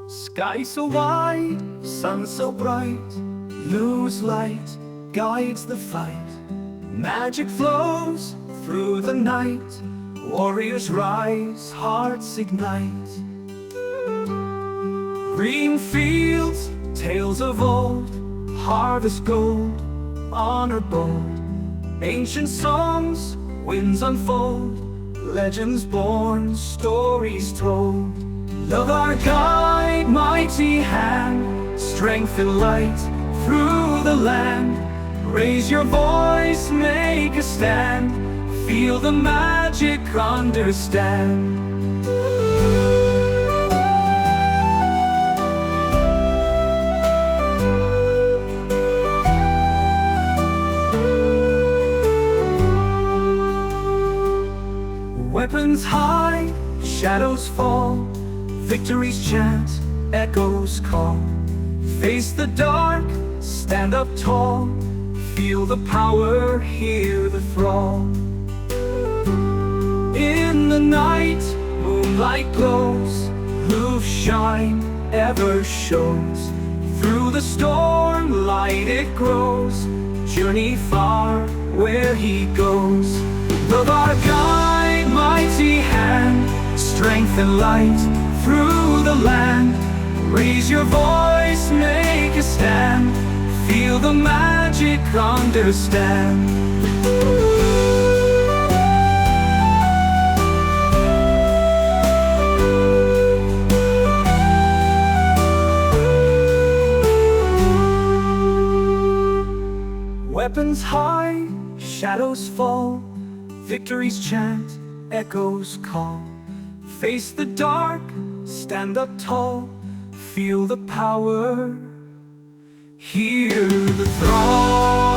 Sky so wide, sun so bright, Lugh's light guides the fight. Magic flows through the night, warriors rise, hearts ignite. Green fields, tales of old, harvest gold, honor bold. Ancient songs, winds unfold, legends born, stories told. Love our guide, mighty hand, strength and light through the land. Raise your voice, make a stand, feel the magic, understand. Weapons high, shadows fall, victories chant, echoes call. Face the dark, stand up tall, feel the power, hear the thrall. In the night, moonlight glows, Lugh's shine ever shows. Through the storm, light it grows, journey far where he goes. Love our guide, mighty hand, strength and light through the land. Raise your voice, make a stand, feel the magic, understand. Weapons high, shadows fall, victories chant, echoes call. Face the dark, stand up tall, feel the power, hear the thrall.